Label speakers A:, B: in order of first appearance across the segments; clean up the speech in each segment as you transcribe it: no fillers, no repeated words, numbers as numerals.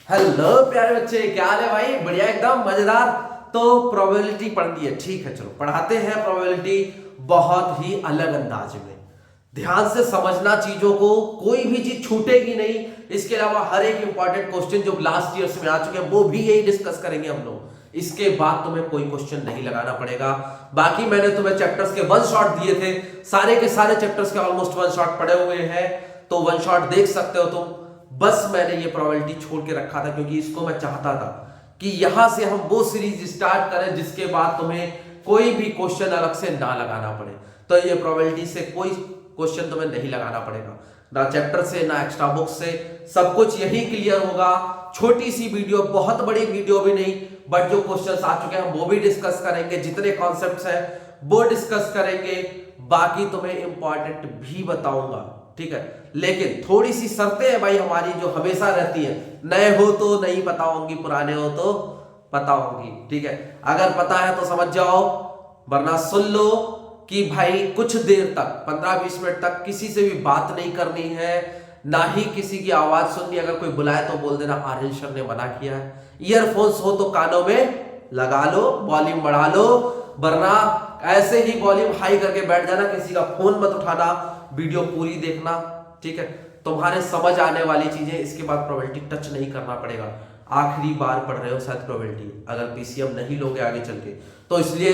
A: Hello प्यारे बच्चे, क्या हाल है भाई? बढ़िया, एकदम मजेदार। तो प्रोबेबिलिटी पढ़नी है, ठीक है, चलो पढ़ाते हैं प्रोबेबिलिटी बहुत ही अलग अंदाज में। ध्यान से समझना चीजों को, कोई भी चीज छूटेगी नहीं। इसके अलावा हर एक इंपॉर्टेंट क्वेश्चन जो लास्ट ईयर में आ चुके हैं वो भी यही डिस्कस करेंगे हम लोग। इसके बाद तुम्हें कोई क्वेश्चन नहीं लगाना पड़ेगा। बाकी मैंने तुम्हें चैप्टर्स के वन शॉट दिए थे, सारे के सारे चैप्टर्स के ऑलमोस्ट वन शॉट पड़े हुए हैं, तो वन शॉट देख सकते हो तुम। बस मैंने ये प्रोबेबिलिटी छोड़ के रखा था क्योंकि इसको मैं चाहता था कि यहां से हम वो सीरीज स्टार्ट करें जिसके बाद तुम्हें कोई भी क्वेश्चन अलग से ना लगाना पड़े। तो ये प्रोबेबिलिटी से कोई क्वेश्चन तुम्हें नहीं लगाना पड़ेगा, ना चैप्टर से ना एक्स्ट्रा बुक से, सब कुछ यही क्लियर होगा। छोटी सी वीडियो, बहुत बड़ी वीडियो भी नहीं, बट जो क्वेश्चंस आ चुके हैं वो भी डिस्कस करेंगे, जितने कॉन्सेप्ट्स हैं वो डिस्कस करेंगे, बाकी तुम्हें इंपॉर्टेंट भी बताऊंगा, ठीक है। लेकिन थोड़ी सी शर्तें हैं भाई हमारी जो हमेशा रहती है, नए हो तो नहीं पता होंगी, पुराने हो तो पता होंगी, ठीक है। अगर पता है तो समझ जाओ, वरना सुन लो कि भाई कुछ देर तक 15-20 मिनट तक किसी से भी बात नहीं करनी है, ना ही किसी की आवाज सुननी। अगर कोई बुलाए तो बोल देना आर्यन सर ने मना किया है। ईयरफोन्स हो तो कानों में लगा लो, वॉल्यूम बढ़ा लो, वरना ऐसे ही वॉल्यूम हाई करके बैठ जाना। किसी का फोन मत उठाना, वीडियो पूरी देखना, ठीक है। तुम्हारे समझ आने वाली चीजें, इसके बाद प्रोबेबिलिटी टच नहीं करना पड़ेगा। आखिरी बार पढ़ रहे हो शायद प्रोबेबिलिटी, अगर पीसीएम नहीं लोगे आगे चल के, तो इसलिए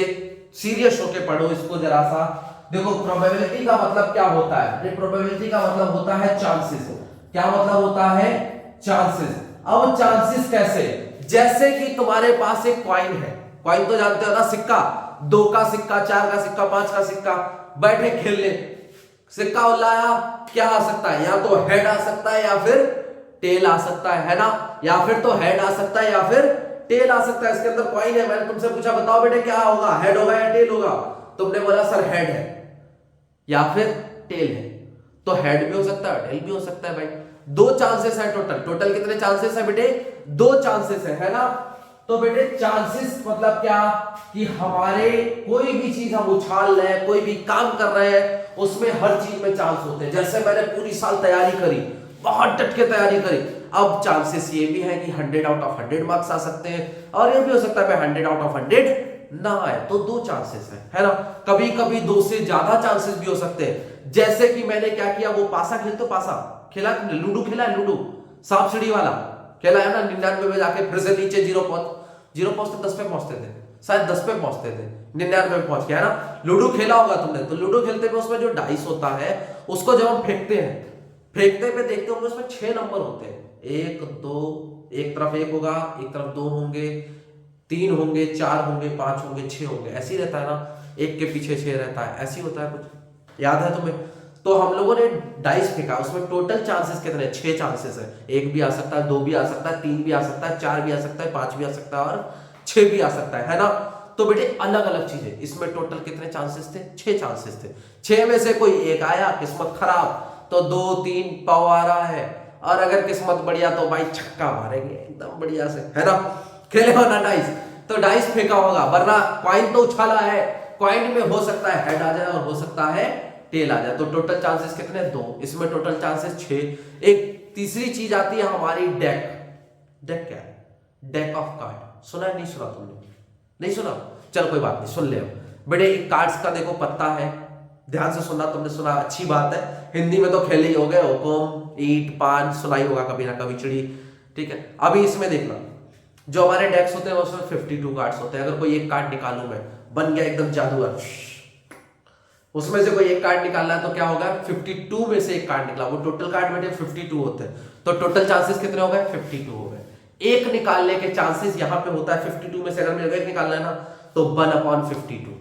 A: सीरियस होके पढ़ो इसको जरा सा। देखो प्रोबेबिलिटी का मतलब क्या होता है? प्रोबेबिलिटी का मतलब होता है चांसेस। क्या मतलब होता है? चांसेस। अब चांसेस कैसे? जैसे कि तुम्हारे पास एक कॉइन है, कॉइन तो जानते हो ना, सिक्का, 2 का सिक्का, 4 का सिक्का, 5 का सिक्का। बैठे खेलने, सिक्का उल्लाया, क्या आ सकता है? या तो हेड आ सकता है या फिर टेल आ सकता है ना? या फिर तो हेड आ सकता है या फिर टेल आ सकता है। इसके अंदर कॉइन है, मैंने तुमसे पूछा बताओ बेटे क्या होगा, हेड होगा या टेल होगा? तुमने बोला सर हेड है या फिर टेल है। तो हेड भी हो सकता है, टेल भी हो सकता है भाई। 2 चांसेस है टोटल। टोटल कितने चांसेस है बेटे? 2 चांसेस है ना? तो बेटे चांसेस मतलब क्या कि हमारे कोई भी चीज हम उछाल रहे हैं, कोई भी काम कर रहे हैं, उसमें हर चीज में चांस होते हैं। जैसे मैंने पूरी साल तैयारी करी, बहुत डट के तैयारी करी, अब चांसेस ये भी है कि 100 आउट ऑफ 100 मार्क्स आ सकते हैं, और ये भी हो सकता है 100 आउट ऑफ 100 ना आए। तो 2 चांसेस है ना? कभी कभी 2 से ज्यादा चांसेस भी हो सकते हैं। जैसे कि मैंने क्या किया, वो पासा खेलते हो, पासा खेला, लूडो खेला है, लूडो सांप सीढ़ी वाला खेला है ना? 99 में जाके फिर से नीचे 0 पहुंचते 10 पे पहुंचते थे, शायद 10 पे पहुंचते थे, 99 पे पहुंच गया ना? लूडो खेला होगा तुमने, तो लूडो खेलते में उसमें जो डाइस होता है, उसको जब हम फेंकते हैं, फेंकते पे देखते होंगे उसमें 6 नंबर होते हैं। 1 2, एक तरफ 1 होगा, एक तरफ 2 होंगे, 3 होंगे, 4 होंगे, 5 होंगे, 6 होंगे, ऐसे ही रहता है ना? एक के पीछे 6 रहता है, ऐसे ही होता है कुछ, याद है तुम्हें? तो हम लोगों ने डाइस फेंका, उसमें टोटल चांसेस कितने? 6 चांसेस है। 1 भी आ सकता है, 2 भी आ सकता है, 3 भी आ सकता है, 4 भी आ सकता है, 5 भी आ सकता है और 6 भी आ सकता है ना? तो बेटे अलग अलग चीजें, इसमें टोटल कितने चांसेस थे? 6 चांसेस थे। 6 में से कोई एक आया, किस्मत खराब, तो 2 3 पाव आ रहा है, और अगर किस्मत बढ़िया तो भाई छक्का मारेंगे एकदम बढ़िया से, है ना? खेले हो ना डाइस, तो डाइस फेंका होगा, वरना कॉइन तो उछाला है, कॉइन में हो सकता है हेड आ जाए और हो सकता है टेल आ जाए। तो टोटल चांसेस कितने? 2, इसमें टोटल चांसेस 6। एक तीसरी चीज आती है हमारी डेक। डेक क्या है? Deck of card. सुना है? नहीं सुना तुमने? नहीं सुना? चल कोई बात नहीं, सुन ले। बेटे एक कार्ड्स का देखो पत्ता है, ध्यान से सुनना। तुमने सुना, अच्छी बात है, हिंदी में तो खेले ही हो गए, हुकुम, ईंट, पान सुनाई होगा कभी ना कभी, चिड़ी, ठीक है। अभी इसमें देखना, जो हमारे डेक्स होते हैं उसमें 52 कार्ड्स होते हैं। अगर कोई एक कार्ड निकालूं मैं, बन गया एकदम जादूगर, उसमें से कोई एक कार्ड निकालना है तो क्या होगा? 52 में से एक कार्ड निकला, वो टोटल कार्ड बेटे 52 होते हैं। तो टोटल चांसेस कितने हो गए? 52 हो गए। एक निकालने के चांसेस यहां पे होता है 52 में से, अगर मेरे को एक निकालना है ना, तो 1/52।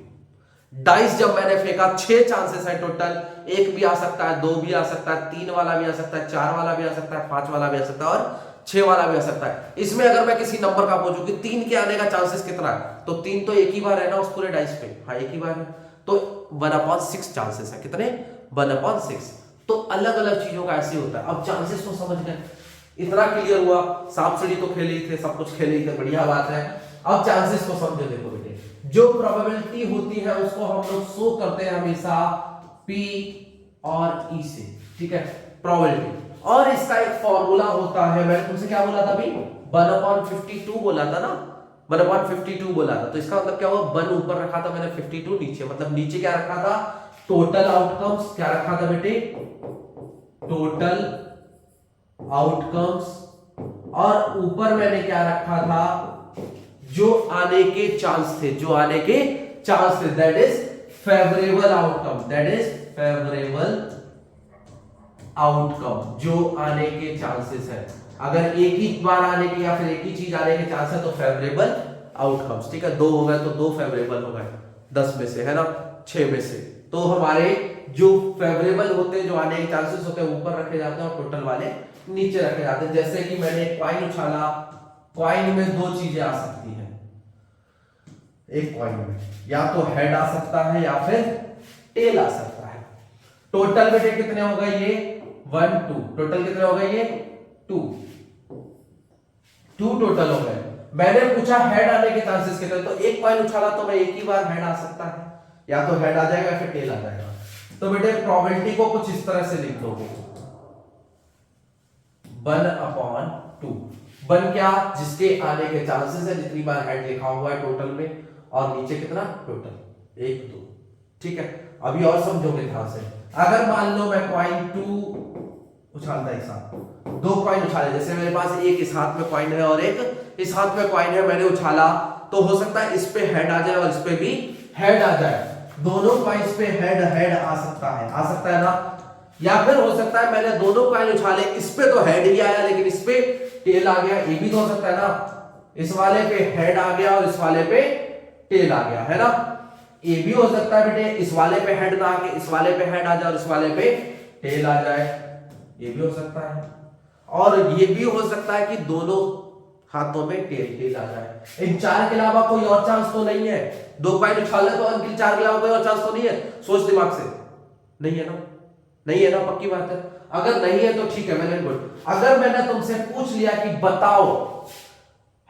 A: डाइस जब मैंने फेंका, 6 चांसेस है टोटल। 1 भी आ सकता है, 2 भी आ सकता है, 3 वाला भी आ सकता है, 4 वाला भी आ सकता है, 5 वाला भी आ सकता है और 6 वाला भी आ सकता है। इसमें अगर मैं किसी नंबर का पूछूं कि 3 के आने का चांसेस कितना है, तो 3 तो एक ही बार है ना उस पूरे डाइस पे, हाँ एक ही बार है, तो 1/6 चांसेस है। कितने? 1/6। तो अलग अलग चीजों का ऐसे होता है। अब चांसेस को समझ गए, इतना क्लियर हुआ। सांप सीढ़ी तो खेले ही थे, सब कुछ खेले ही थे, बढ़िया बात है। अब चांसेस को समझो। देखो बेटे, जो प्रोबेबिलिटी होती है उसको हम लोग शो करते हैं हमेशा P और E से, ठीक है? प्रोबेबिलिटी और इसका एक फॉर्मूला होता है, मैंने तुमसे क्या बोला था अभी, 1/52 बोला था ना, 1/52 बोला था। तो इसका मतलब क्या हुआ, 1 ऊपर रखा था मैंने, 52 नीचे, मतलब नीचे क्या रखा था, टोटल आउटकम्स, क्या रखा था बेटे, टोटल आउटकम्स, और ऊपर मैंने क्या रखा था, जो आने के चांस थे, जो आने के चांस थे, that is favourable outcome, that is favourable outcome, जो आने के चांसेस है। अगर एक ही बार आने के या फिर एक ही चीज आने के चांस है तो फेवरेबल आउटकम्स, ठीक है। 2 हो गए तो 2 फेवरेबल हो गए 10 में से, है ना, 6 में से। तो हमारे जो फेवरेबल होते हैं, जो आने के चांसेस होते हैं, ऊपर रखे जाते हैं और टोटल वाले नीचे रखे जाते हैं। जैसे कि मैंने कॉइन उछाला, कॉइन में 2 चीजें आ सकती हैं, एक कॉइन में या तो हेड आ सकता है या फिर टेल आ सकता है। टोटल बेटे कितने हो गए, ये 1 2, टोटल कितने हो गए, ये 2 टोटल हो गए। मैंने पूछा हेड आने के चांसेस कितने, तो एक कॉइन उछाला तो मैं एक ही बार हेड आ सकता है, या तो हेड आ जाएगा या फिर टेल आ जाएगा। तो बेटे प्रोबेबिलिटी को कुछ इस तरह से लिख दोगे, 1/2, 1 क्या, जिसके आने के चांसेस है, जितनी बार हेड लिखा हुआ है टोटल में, और नीचे कितना, टोटल 1 2, ठीक है। अभी और समझोगे ध्यान से। अगर मान लो मैं कॉइन 2 उछालता एक साथ, 2 कॉइन उछाले, जैसे मेरे पास एक इस हाथ में कॉइन है और एक इस हाथ में कॉइन है, मैंने उछाला, तो हो सकता है इस पे हेड आ जाए और इस पे भी हेड आ जाए, दोनों कॉइन्स पे हेड आ सकता है ना। या फिर हो सकता है मैंने दोनों कॉइन उछाले, इस पे तो हेड ही आया लेकिन इस पे टेल आ गया, ये भी तो हो सकता है ना, इस वाले पे हेड आ गया और इस वाले पे टेल आ गया, है ना। ये भी हो सकता है बेटे, इस वाले पे हेड ना आके इस वाले पे हेड आ जाए और इस वाले पे टेल आ जाए, ये भी हो सकता है। और ये भी हो सकता है कि दोनों हाथों में टेल आ जाए। इन 4 के अलावा कोई और चांस तो नहीं है, 2 कॉइन उछालने तो अंकिल 4 के अलावा कोई और चांस तो नहीं है, सोच दिमाग से, नहीं है ना, नहीं है ना, पक्की बात है। अगर नहीं है तो ठीक है, वेरी गुड। अगर मैंने तुमसे पूछ लिया कि बताओ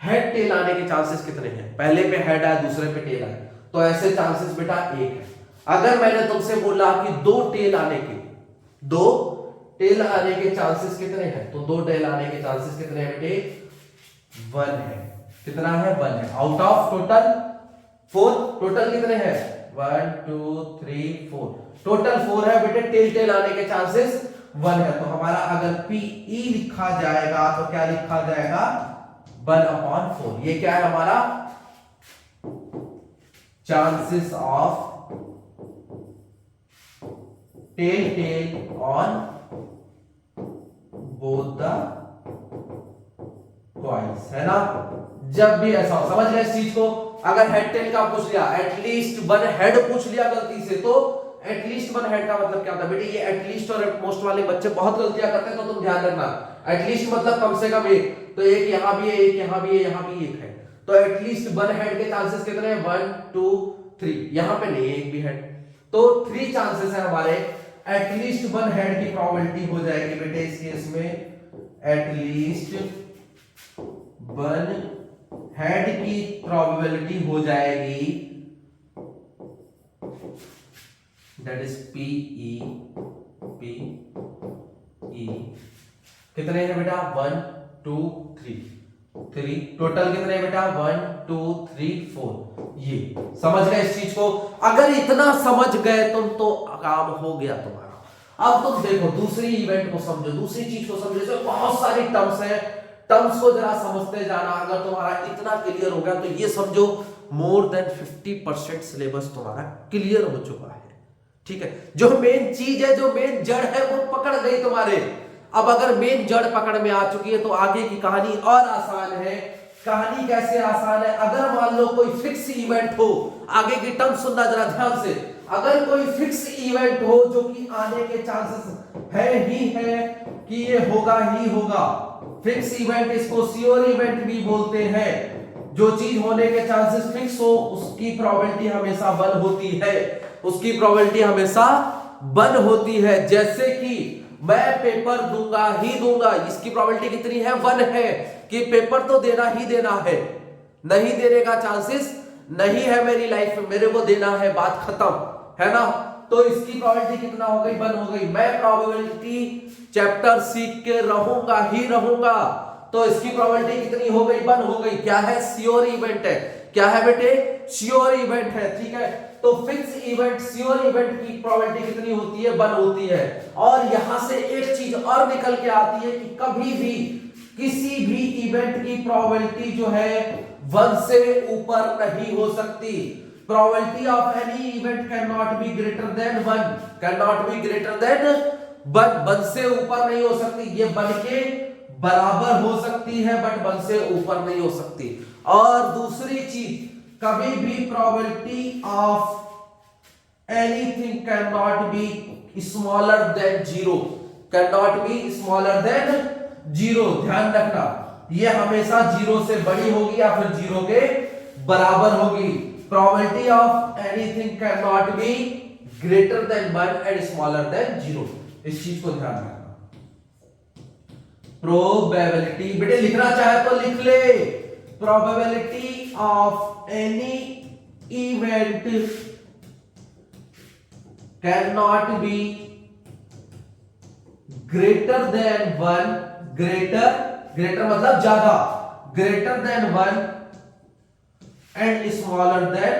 A: हेड टेल आने के चांसेस कितने हैं, पहले पे हेड आए दूसरे पे टेल आए, तो ऐसे चांसेस बेटा 1 है। अगर मैंने तुमसे बोला कि 2 टेल आने के चांसेस कितने हैं, तो 2 टेल आने के चांसेस कितने हैं बेटे, 1 है। कितना है, 1 है। आउट ऑफ टोटल 4, टोटल कितने हैं, 1 2 3 4, टोटल 4 है बेटे, टेल आने के चांसेस 1 है। तो हमारा अगर PE लिखा जाएगा तो क्या लिखा जाएगा, 1/4। ये क्या है हमारा, chances of tail on both the coins, है ना। जब भी ऐसा हो, समझ गए इस चीज को। अगर हेड टेल का पूछ लिया, एटलीस्ट 1 हेड पूछ लिया गलती से, तो एटलीस्ट 1 हेड का मतलब क्या होता है बेटे, ये एटलीस्ट और एटमोस्ट वाले बच्चे बहुत गलतियां करते हैं, तो तुम ध्यान रखना। एटलीस्ट मतलब कम से कम एक, तो एक यहां भी है, एक यहां भी है, यहां भी एक है, तो एटलीस्ट 1 हेड के चांसेस कितने हैं, 1 2 3, यहां पे नहीं है एक भी हेड, तो 3 चांसेस है हमारे। एटलीस्ट 1 हेड की प्रोबेबिलिटी हो जाएगी बेटे इस केस में, एटलीस्ट 1 हेड की प्रोबेबिलिटी हो जाएगी, दैट इज PE कितने हैं बेटा, 1 2 3, टोटल कितने हैं बेटा, 1 2 3 4। ये समझ गए इस चीज को। अगर इतना समझ गए तुम तो काम हो गया तुम्हारा। अब तुम देखो दूसरी इवेंट को समझो, दूसरी चीज को समझो। इसमें बहुत सारी टर्म्स हैं, टर्म्स को जरा समझते जाना। अगर तुम्हारा इतना क्लियर हो गया तो ये समझो मोर देन 50% सिलेबस तुम्हारा क्लियर हो चुका है, ठीक है। जो मेन चीज है, जो मेन जड़ है, वो पकड़ गई तुम्हारे। अब अगर मेन जड़ पकड़ में आ चुकी है तो आगे की कहानी और आसान है। कहानी कैसे आसान है, अगर मान लो कोई फिक्स इवेंट हो, आगे की टर्म सुनना जरा ध्यान से। अगर कोई फिक्स इवेंट हो जो कि आने के चांसेस है ही है कि ये होगा ही होगा, फिक्स इवेंट, इसको श्योर इवेंट भी बोलते हैं। जो चीज होने के चांसेस फिक्स हो उसकी प्रोबेबिलिटी हमेशा 1 होती है, उसकी प्रोबेबिलिटी हमेशा 1 होती है। जैसे कि मैं पेपर दूंगा ही दूंगा, इसकी प्रोबेबिलिटी कितनी है, 1 है कि पेपर तो देना ही देना है, नहीं देने का चांसेस नहीं है मेरी लाइफ में, मेरे को देना है, बात खत्म, है ना। तो इसकी प्रोबेबिलिटी कितना हो गई, 1 हो गई। मैं प्रोबेबिलिटी चैप्टर सीख के रहूंगा ही रहूंगा, तो इसकी प्रोबेबिलिटी कितनी हो गई, 1 हो गई। क्या है, श्योर इवेंट है। क्या है बेटे, श्योर इवेंट है। ठीक है, तो फिक्स इवेंट, श्योर इवेंट की प्रोबेबिलिटी कितनी होती है, 1 होती है। और यहां से एक चीज और निकल के आती है कि कभी भी किसी भी इवेंट की प्रोबेबिलिटी जो है 1 से ऊपर नहीं हो सकती। Probability of any event can not be greater than 1, can not be greater than 1 से ऊपर नहीं हो सकती। ये 1 के बराबर हो सकती है बट 1 से ऊपर नहीं हो सकती। और दूसरी चीज, कभी भी probability of anything can not be smaller than 0, can not be smaller than 0। ध्यान रखना, ये हमेशा 0 से बड़ी होगी या फिर 0 के बराबर होगी। Probability of anything can not be greater than 1 and smaller than 0। इस चीज को ध्यान रखना। प्रोबेबिलिटी बेटे लिखना चाहे तो लिख ले, probability of any event can not be greater than 1, greater मतलब ज्यादा, greater than 1 and smaller than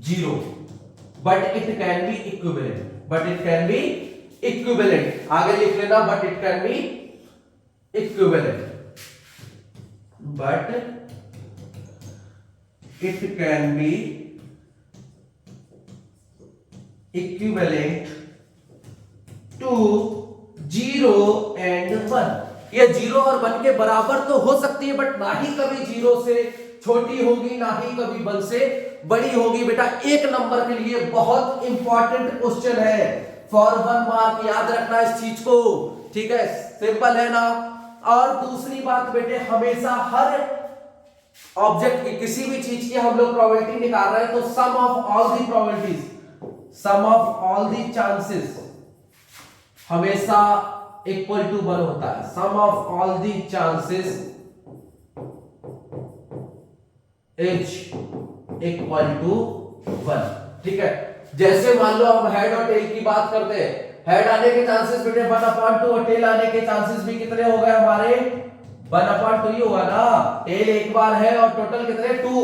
A: 0, but it can be equivalent, but it can be equivalent. आगे लिख लेना, but it can be equivalent, but it can be equivalent to 0 and 1। ये 0 और 1 के बराबर तो हो सकती है बट ना ही कभी 0 से छोटी होगी ना ही कभी 1 से बड़ी होगी। बेटा 1 नंबर के लिए बहुत इंपॉर्टेंट क्वेश्चन है, फॉर 1 मार्क, याद रखना इस चीज को। ठीक है, सिंपल है ना। और दूसरी बात बेटे, हमेशा हर ऑब्जेक्ट की, किसी भी चीज की हम लोग प्रोबेबिलिटी निकाल रहे हैं तो sum of all the probabilities, sum of all the chances हमेशा इक्वल टू 1 होता है। Sum of all the chances is equal to 1। ठीक है, जैसे मान लो हम हेड और टेल की बात करते हैं, हेड आने के चांसेस बेटे 1/2 और टेल आने के चांसेस भी कितने हो गए हमारे, 1/2 ही होगा ना। टेल एक बार है और टोटल कितने 2,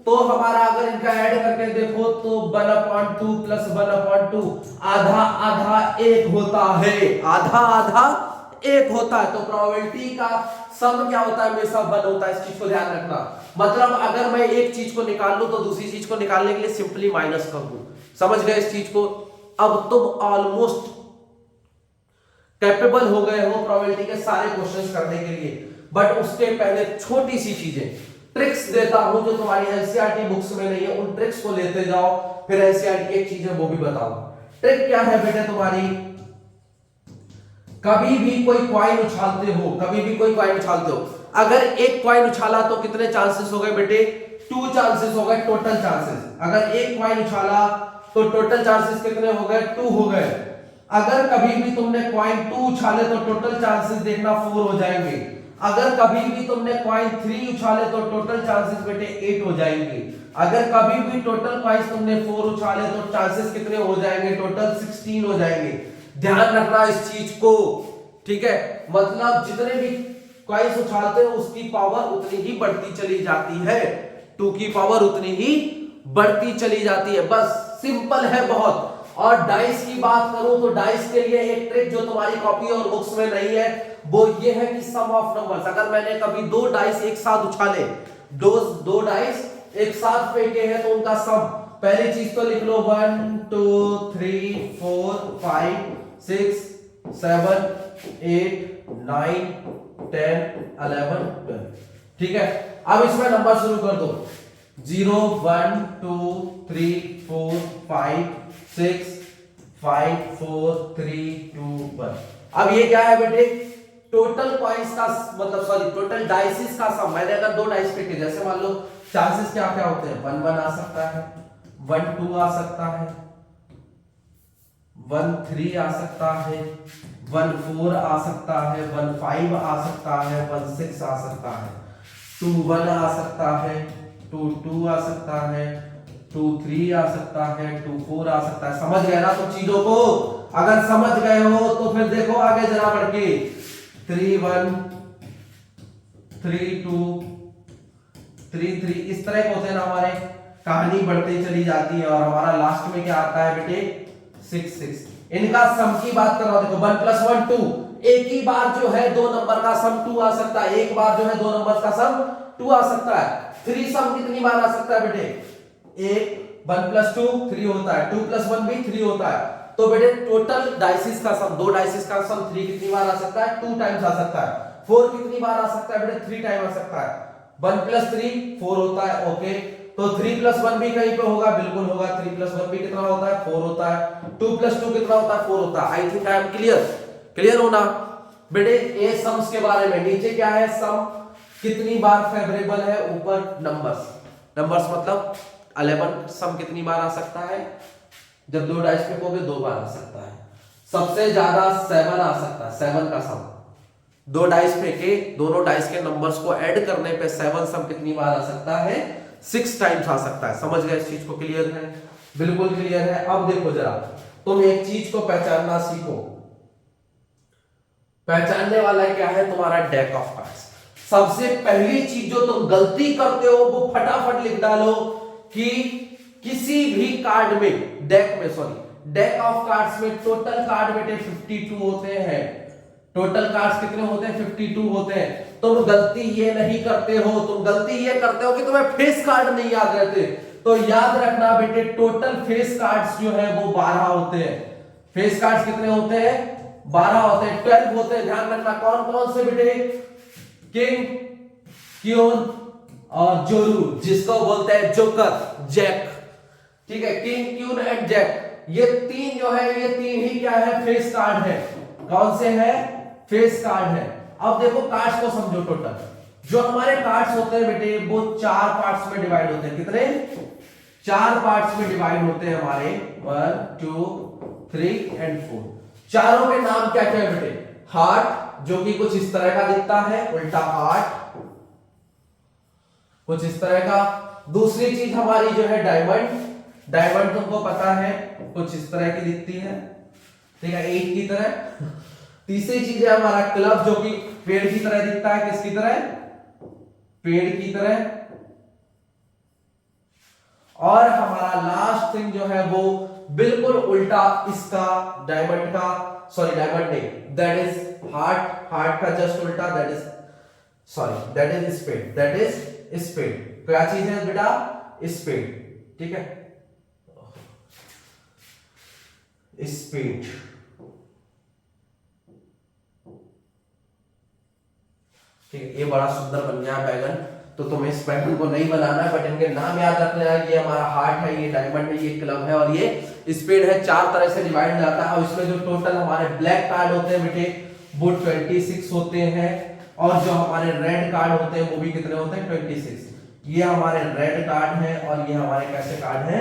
A: तो हमारा अगर इनका ऐड करके देखो तो 1/2 प्लस 1/2 आधा आधा 1 होता है, आधा आधा 1 होता है। तो प्रोबेबिलिटी का सम क्या होता है, हमेशा 1 होता है। इस चीज को ध्यान रखना। मतलब अगर मैं एक चीज को निकाल लूं तो दूसरी चीज को निकालने के लिए सिंपली माइनस कर दूं। समझ गए इस चीज को। अब तुम ऑलमोस्ट कैपेबल हो गए हो प्रोबेबिलिटी के सारे क्वेश्चंस करने के लिए, बट उसके पहले छोटी सी चीजें, ट्रिक्स देता हूं जो तुम्हारी एनसीईआरटी बुक्स में नहीं है। उन ट्रिक्स को लेते जाओ, फिर एनसीईआरटी की एक चीज है वो भी बताओ। ट्रिक क्या है बेटे तुम्हारी, कभी भी कोई कॉइन उछालते हो, कभी भी कोई कॉइन उछालते हो, अगर एक कॉइन उछाला तो कितने चांसेस हो गए बेटे, 2 चांसेस हो गए टोटल चांसेस। अगर एक कॉइन उछाला तो टोटल चांसेस कितने हो गए, 2 हो गए। अगर कभी भी तुमने कॉइन 2 उछाले तो टोटल चांसेस देखना 4 हो जाएंगे। अगर कभी भी तुमने कॉइन 3 उछाले तो टोटल चांसेस बेटे 8 हो जाएंगे। अगर कभी भी टोटल कॉइन्स तुमने 4 उछाले तो चांसेस कितने हो जाएंगे, टोटल 16 हो जाएंगे। ध्यान रखना इस चीज को। ठीक है, मतलब जितने भी कॉइन्स उछालते हो उसकी पावर उतनी ही बढ़ती चली जाती है, 2 की पावर उतनी ही बढ़ती चली जाती है। बस सिंपल है बहुत। और डाइस की बात करूं तो डाइस के लिए एक ट्रिक जो तुम्हारी कॉपी और बुक्स में नहीं है वो ये है कि सम ऑफ नंबर्स। अगर मैंने कभी 2 डाइस एक साथ उछाले, दो डाइस एक साथ फेंके हैं तो उनका सम, पहली चीज तो लिख लो 1 2 3 4 5 6 7 8 9 10 11 12। ठीक है, अब इसमें नंबर शुरू कर दो, 0 1 2 3 4 5 6 5 4 3 2 1। अब ये क्या है बेटे, टोटल कॉइन्स का मतलब सॉरी टोटल डाइसेस का सम। मैंने अगर 2 डाइस फेंके, जैसे मान लो चांसेस क्या क्या होते हैं, 1 1 आ सकता है, 1 2 आ सकता है, 1 3 आ सकता है, 1 4 आ सकता है, 1 5 आ सकता है, 1 6 आ सकता है, 2 1 आ सकता है, 2 2 आ सकता है, 2 3 आ सकता है, 2 4 आ सकता है। समझ गए ना तुम चीजों को? अगर समझ गए हो तो फिर देखो आगे जरा बढ़ के 3 1 3 2 3 3 इस तरह के होते हैं ना हमारे, कहानी बढ़ती चली जाती है और हमारा लास्ट में क्या आता है बेटे 6 6। इनका सम की बात कर रहा हूं, देखो 1 + 1 2, एक ही बार जो है दो नंबर का सम 2 आ सकता है, एक बार जो है दो नंबर का सम 2 आ सकता है। 3 सम कितनी बार आ सकता है बेटे? एक 1 + 2 3 होता है, 2 + 1 भी 3 होता है। तो बेटे टोटल डाइसिस का सम, दो डाइसिस का सम 3 कितनी बार आ सकता है? 2 टाइम्स आ सकता है। 4 कितनी बार आ सकता है बेटे? 3 टाइम आ सकता है। 1 + 3 4 होता है, ओके। तो 3 + 1 भी कहीं पे होगा, बिल्कुल होगा। 3 + 1 भी कितना होता है? 4 होता है। 2 + 2 कितना होता है? 4 होता है। I think I am clear, clear हो ना बेटे? ए सम्स के बारे में, नीचे क्या है सम कितनी बार फेवरेबल है, ऊपर नंबर्स, नंबर्स मतलब 11 सम कितनी बार आ सकता है? जब दो डाइस फेंकोगे 2 बार आ सकता है। सबसे ज्यादा 7 आ सकता है, 7 का सम। दो डाइस फेंके, दोनों डाइस के नंबर्स को ऐड करने पे 7 सम कितनी बार आ सकता है? 6 टाइम्स आ सकता है। समझ गए इस चीज को? क्लियर है? बिल्कुल क्लियर है। अब देखो जरा, तुम एक चीज को पहचानना सीखो। पहचानने वाला क्या है? तुम्हारा डेक ऑफ कार्ड्स। सबसे पहली चीज जो तुम गलती करते हो वो फटाफट लिख डालो कि किसी भी कार्ड में, डेक ऑफ कार्ड्स में टोटल कार्ड बेटे 52 होते हैं। टोटल कार्ड्स कितने होते हैं? 52 होते हैं। तुम गलती ये नहीं करते हो, तुम गलती ये करते हो कि तुम्हें फेस कार्ड नहीं याद रहते। तो याद रखना बेटे, टोटल फेस कार्ड्स जो है वो 12 होते हैं। फेस कार्ड्स कितने होते हैं? 12 होते हैं, 12 होते हैं। ध्यान रखना कौन कौन से बेटे? किंग, क्वीन और जोरू, जिसको बोलते हैं जोकर, जैक। ठीक है, किंग, क्वीन एंड जैक, ये तीन जो है, ये तीन ही क्या है? फेस कार्ड है। कौन से है? फेस कार्ड है। अब देखो कार्ड्स को समझो। टोटल जो हमारे कार्ड्स होते हैं बेटे वो 4 पार्ट्स में डिवाइड होते हैं। कितने? 4 पार्ट्स में डिवाइड होते हैं हमारे, 1 2 3 एंड 4। चारों के नाम क्या क्या है बेटे? हार्ट, जो कि कुछ इस तरह का दिखता है, उल्टा हार्ट, कुछ इस तरह का। दूसरी चीज हमारी जो है डायमंड, डायमंड तुमको पता है कुछ इस तरह की दिखती है, ठीक है, 8 की तरह। तीसरी चीज है हमारा क्लब, जो कि पेड़ की तरह दिखता है। किसकी तरह? पेड़ की तरह। और हमारा लास्ट थिंग जो है वो बिल्कुल उल्टा इसका, डायमंड का, सॉरी डायमंड नहीं, दैट इज हार्ट, हार्ट का जस्ट उल्टा, that is sorry that is spade, that is spade. क्या चीज है बेटा? स्पेड, ठीक है, स्पेड। ठीक है, ये बड़ा सुंदर बन गया बैगन। तो तुम्हें इस बैगन को नहीं बनाना है, बट इनके नाम याद रखना है। ये हमारा हार्ट है, ये डायमंड है, ये क्लब है और ये स्पेड है। 4 तरह से डिवाइड जाता है। और इसमें जो टोटल हमारे ब्लैक कार्ड होते हैं बेटे वो 26 होते हैं। और जो हमारे रेड कार्ड होते हैं वो भी कितने होते हैं? 26। ये हमारे रेड कार्ड है और ये हमारे कैसे कार्ड है?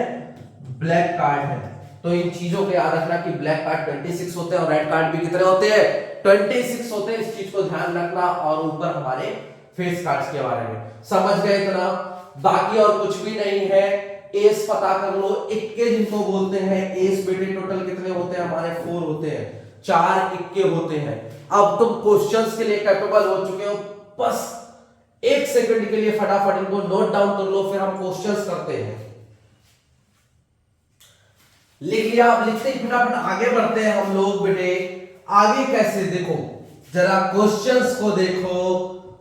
A: ब्लैक कार्ड है। तो इन चीजों को याद रखना कि ब्लैक कार्ड 26 होते हैं और रेड कार्ड भी कितने होते हैं? 26 होते हैं। इस चीज को ध्यान रखना। और ऊपर हमारे फेस कार्ड्स के बारे में समझ गए इतना? बाकी और कुछ भी नहीं है। एस पता कर लो, इक्के जिनको बोलते हैं। एस बेटे टोटल कितने होते हैं हमारे? 4 होते हैं, 4 इक्के होते हैं। अब तुम क्वेश्चंस के लिए कैपेबल हो चुके हो, बस 1 सेकंड के लिए फटाफट इनको नोट डाउन कर लो, फिर हम क्वेश्चंस करते हैं। लिख लिया? अब लिखते ही फटाफट आगे बढ़ते हैं हम लोग बेटे। आगे कैसे? देखो जरा क्वेश्चंस को देखो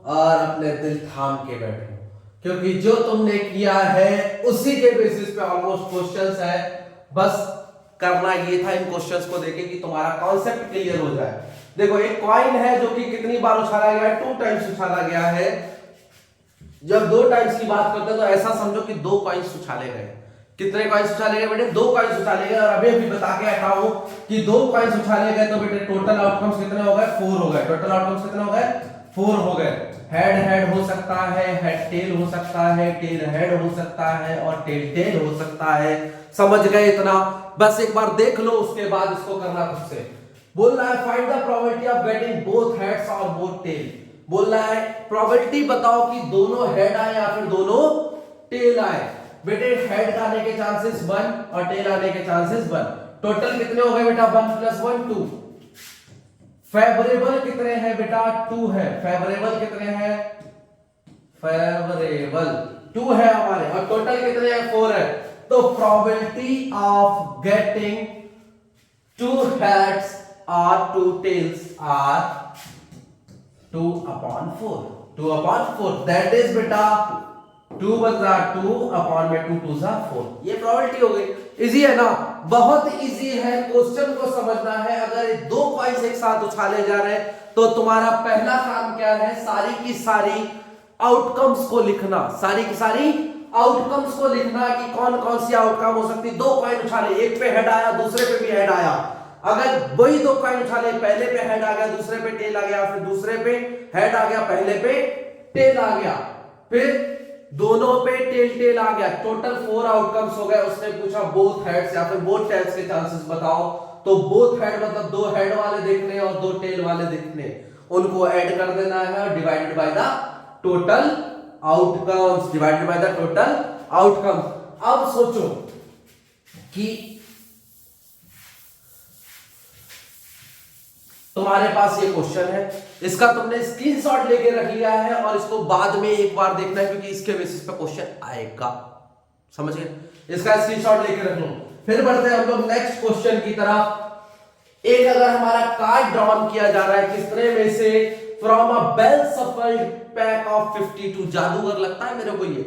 A: और अपने दिल थाम के बैठो, क्योंकि जो तुमने किया है उसी के बेसिस पे ऑलमोस्ट क्वेश्चंस है। बस करना ये था इन क्वेश्चंस को देखे कि तुम्हारा कॉन्सेप्ट क्लियर हो जाए। देखो एक कॉइन है जो कि कितनी बार उछाला गया है? 2 टाइम्स उछाला गया है। जब 2 टाइम्स की बात करते हैं तो ऐसा समझो कि 2 कॉइन्स उछाले गए। कितने कॉइन्स उछाले गए बेटे? 2 कॉइन्स उछाले गए। और अभी अभी बता के हटा हूं कि 2 कॉइन्स उछाले गए तो बेटे टोटल आउटकम्स कितने हो गए? 4 हो गए। टोटल आउटकम्स कितने हो गए? 4 हो गए। हेड हेड हो सकता है, हेड टेल हो सकता है, टेल हेड हो सकता है और टेल टेल हो सकता है। समझ गए इतना? बस एक बार देख लो, उसके बाद इसको करना खुद से। बोल रहा है find the probability of getting both heads और बोथ टेल। बोल रहा है प्रोबेबिलिटी बताओ कि दोनों हेड आए या फिर दोनों टेल आए। बेटे हेड का आने के चांसेस 1 और टेल आने के चांसेस 1। टोटल कितने हो गए बेटा 1 + 1 2। फेवरेबल कितने हैं बेटा 2 है। फेवरेबल कितने हैं, फेवरेबल 2 है हमारे, और टोटल कितने हैं 4 है। तो प्रोबेबिलिटी ऑफ गेटिंग 2 हेड्स और 2 टेल्स आर 2/4। 2/4 दैट इज बेटा 2 × 2 अपॉन में 2 2 4। ये प्रोबेबिलिटी हो गई। इजी है ना, बहुत इजी है। क्वेश्चन को समझना है। अगर ये दो कॉइंस एक साथ उछाले जा रहे हैं तो तुम्हारा पहला काम क्या है, सारी की सारी आउटकम्स को लिखना। सारी की सारी आउटकम्स को लिखना कि कौन कौन सी आउटकम हो सकती। दो कॉइन उछाले, एक पे हेड आया दूसरे पे भी हेड आया। अगर वही दो कॉइन उछाले, पहले पे हेड आ गया दूसरे पे टेल आ गया, फिर दूसरे पे हेड आ गया पहले पे टेल आ गया, फिर दोनों पे टेल टेल आ गया, टोटल 4 आउटकम्स हो गए। उसने पूछा बोथ हेड्स या फिर बोथ टेल्स के चांसेस बताओ, तो बोथ हेड मतलब 2 हेड वाले देखने और 2 टेल वाले देखने, उनको ऐड कर देना है divided by the total outcomes. Divided by the total outcomes. अब सोचो कि तुम्हारे पास ये क्वेश्चन है, इसका तुमने स्क्रीनशॉट लेके रख लिया है और इसको बाद में एक बार देखना है क्योंकि इसके बेसिस पे क्वेश्चन आएगा। समझ गए? इसका स्क्रीनशॉट लेके रख लो। फिर बढ़ते हैं हम लोग नेक्स्ट क्वेश्चन की तरफ। एक अगर हमारा कार्ड ड्रॉन किया जा रहा है किसने में से, from a well shuffled pack of 52। जादूगर लगता है मेरे को ये,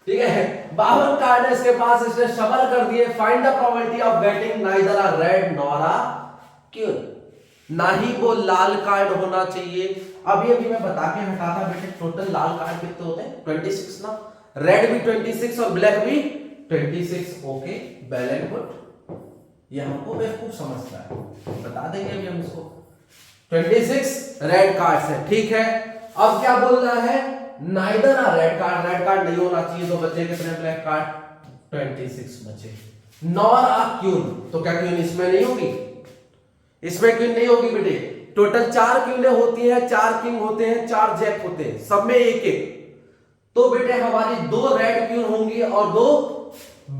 A: ठीक है। 52 कार्ड है इसके पास, इसने शफल कर दिए। Find the probability of getting neither a red nor अ क्यों, ना ही वो लाल कार्ड होना चाहिए। अभी अभी मैं बता के हटा था बेटे, टोटल लाल कार्ड कितने होते हैं 26 ना, रेड भी 26 और ब्लैक भी 26। ओके वेल एंड गुड, ये हमको बेवकूफ समझता है, बता देंगे अभी हम इसको। 26 रेड कार्ड है, ठीक है। अब क्या बोलना है, नाइदर अ रेड कार्ड नहीं होना चाहिए, तो बचे कितने ब्लैक कार्ड 26 बचे। नॉर अ क्यून, तो क्या क्यून इसमें नहीं होगी, इसमें क्वीन नहीं होगी बेटे। टोटल 4 क्वीनें होती हैं, 4 किंग होते हैं, 4 जैक होते हैं, सब में एक एक। तो बेटे हमारी 2 रेड क्वीन होंगी और 2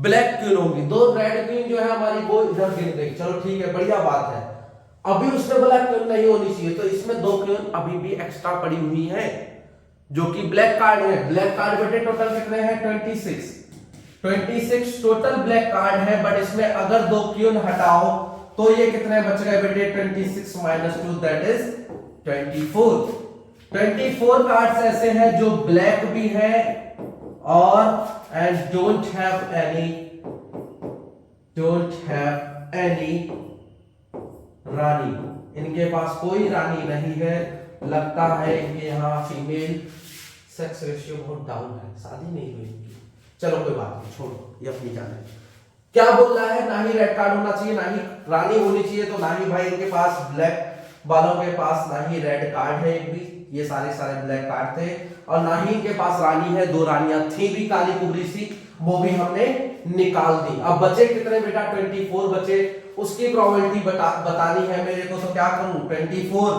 A: ब्लैक क्वीन होंगी। 2 रेड क्वीन जो है हमारी वो इधर गिर गई, चलो ठीक है, बढ़िया बात है। अभी उसने बोला क्वीन नहीं होनी चाहिए, तो इसमें 2 क्वीन अभी भी एक्स्ट्रा पड़ी हुई है जो कि ब्लैक कार्ड है। ब्लैक कार्ड बेटे टोटल कितने हैं 26 टोटल ब्लैक कार्ड है, बट इसमें अगर 2 क्वीन हटाओ तो ये कितने बच गए बेटे 26 - 2 दैट इज 24। 24 कार्ड्स ऐसे हैं जो ब्लैक भी है और एंड डोंट हैव एनी रानी, इनके पास कोई रानी नहीं है। लगता है कि यहाँ फीमेल सेक्स रेशियो बहुत डाउन है, शादी नहीं हुई इनकी। चलो कोई बात नहीं, छोड़ो, ये अपनी जान है। क्या बोल रहा है, ना ही रेड कार्ड होना चाहिए, ना ही रानी होनी चाहिए, तो ना ही भाई इनके पास ब्लैक वालों के पास ना ही रेड कार्ड है एक भी, ये सारे ब्लैक कार्ड थे, और ना ही इनके पास रानी है। 2 रानियां थी भी काली कुबरी सी, वो भी हमने निकाल दी। अब बचे कितने बेटा 24 बचे, उसकी प्रोबेबिलिटी बतानी है मेरे को, तो क्या करूं 24,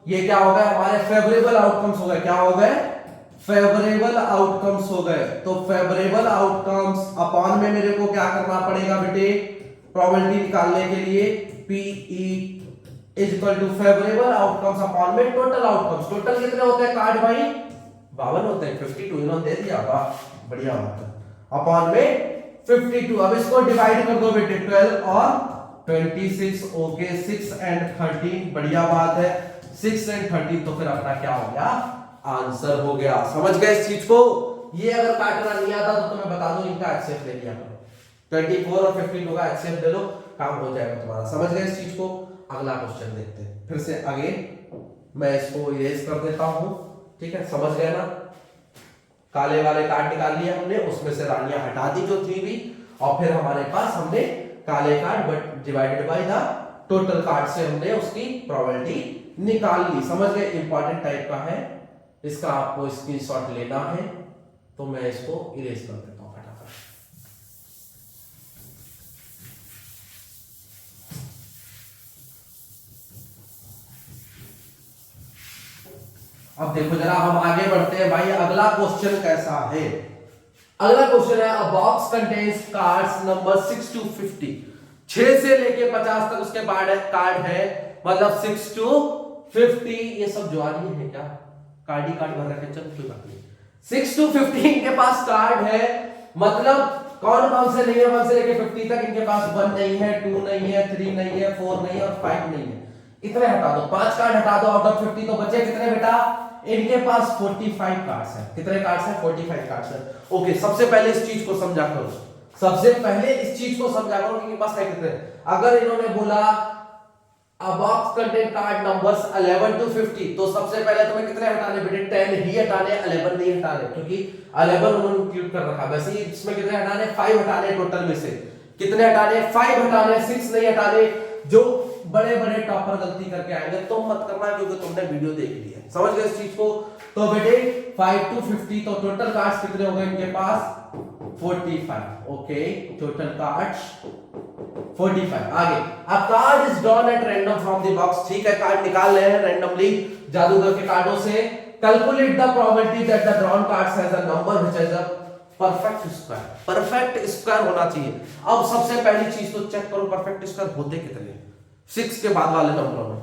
A: ये क्या हो गए हमारे फेवरेबल आउटकम्स हो गए। क्या हो गए, फेवरेबल आउटकम्स हो गए। तो फेवरेबल आउटकम्स अपॉन में मेरे को क्या करना पड़ेगा बेटे, प्रोबेबिलिटी निकालने के लिए PE = फेवरेबल आउटकम्स अपॉन में टोटल आउटकम्स। टोटल कितने होते हैं कार्ड भाई 52 होते हैं, 52 इन्होंने दे दिया, वाह बढ़िया बात है, अपॉन में 52। अब इसको डिवाइड कर दो बेटे 12 और 26। ओके 6 and 13, बढ़िया बात है, 6 and 13, तो फिर अपना क्या हो गया, आंसर हो गया। समझ गए इस चीज को? ये अगर काटना नहीं आता तो मैं बता दूं इनका HCF ले लिया करो, 24 और 52 का HCF ले लो, काम हो जाएगा तुम्हारा। समझ गए इस चीज को? अगला क्वेश्चन देखते हैं फिर से। आगे मैं इसको इरेज कर देता हूं, ठीक है, समझ गए ना। काले वाले कार्ड निकाल लिए हमने, उसमें से रानियां हटा दी जो थी भी, और फिर हमारे पास हमने काले card but divided by the total card से हमने उसकी प्रोबेबिलिटी निकाल ली। समझ गए? इंपॉर्टेंट टाइप का है, इसका आपको स्क्रीनशॉट लेना है, तो मैं इसको इरेज कर देता हूं फटाफट। अब देखो जरा, हम आगे बढ़ते हैं भाई। अगला क्वेश्चन कैसा है, अगला क्वेश्चन है, अ box contains cards number 6 to 50, 6 से लेके 50 तक उसके कार्ड है, मतलब 6 to 50। ये सब जुआरी है क्या, कार्ड ही कार्ड भर रखे, चलो कोई बात नहीं। 6 to 50 इनके पास कार्ड है, मतलब कौन कौन से नहीं है, 1 से लेके 50 तक इनके पास 1 नहीं है, 2 नहीं है, 3 नहीं है, 4 नहीं है और 5 नहीं है। इतने हटा दो, 5 कार्ड हटा दो आउट ऑफ 50, तो बचे कितने बेटा, इनके पास 45 कार्ड्स हैं। कितने कार्ड्स हैं, 45 कार्ड्स हैं। ओके, सबसे पहले इस चीज को समझा करो, सबसे पहले इस चीज को समझा करो कि इनके पास है कितने। अगर इन्होंने बोला A box contain card numbers 11 to 50, तो सबसे पहले तुम्हें कितने हटाने बेटे, 10 ही हटाने, 11 नहीं हटाने, क्योंकि 11 उन्होंने इंक्लूड कर रखा। वैसे ही इसमें कितने हटाने, 5 हटाने टोटल में से, कितने हटाने, 5 हटाने, 6 नहीं हटाने। जो बड़े बड़े टॉपर गलती करके आएंगे तुम मत करना, क्योंकि तुमने वीडियो देख ली है, समझ गए इस चीज को। तो बेटे 5 to 50, तो टोटल कार्ड्स कितने हो गए इनके पास, 45। Okay, total cards 45। आगे, अब card is drawn at random from the box, ठीक है, कार्ड निकाल रहे हैं रैंडमली जादूगर के कार्डों से। Calculate the probability that the drawn cards has a number which is a perfect square, perfect square होना चाहिए। अब सबसे पहली चीज तो चेक करो परफेक्ट स्क्वायर होते कितने, 6 के बाद वाले नंबरों में।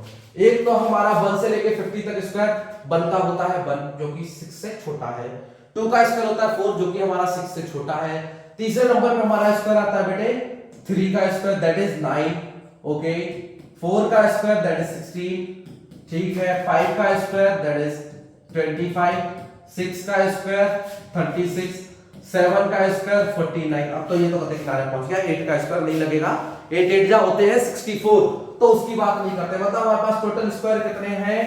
A: एक तो हमारा 1 से लेके 50 तक स्क्वायर 1 का होता है 1, जो कि 6 से छोटा है। 2 का स्क्वायर होता है 4, जो कि हमारा 6 से छोटा है। तीसरे नंबर पे हमारा स्क्वायर आता है बेटे 3 का स्क्वायर, दैट इज 9। ओके, 4 का स्क्वायर दैट इज 16, ठीक है। 5 का स्क्वायर दैट इज 25, 6 का स्क्वायर 36, 7 का स्क्वायर 49। अब तो ये तो कते किनारे पहुंच गया, 8 का स्क्वायर नहीं लगेगा, 8 8 जा होते हैं 64, तो उसकी बात नहीं करते। मतलब हमारे पास टोटल स्क्वायर कितने हैं,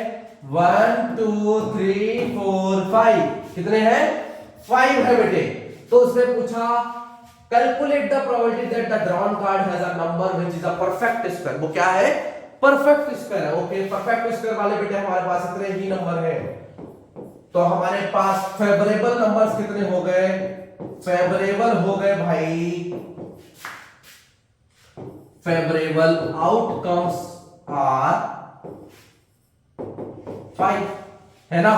A: 1 2 3 4 5, कितने हैं, 5 है बेटे। तो उसने पूछा calculate the probability that the drawn card has a number which is a perfect square, वो क्या है, परफेक्ट स्क्वायर है। ओके, परफेक्ट स्क्वायर वाले बेटे हमारे पास इतने ही नंबर हैं, तो हमारे पास फेवरेबल नंबर्स कितने हो गए, फेवरेबल हो गए भाई, फेवरेबल आउटकम्स आर 5, है ना।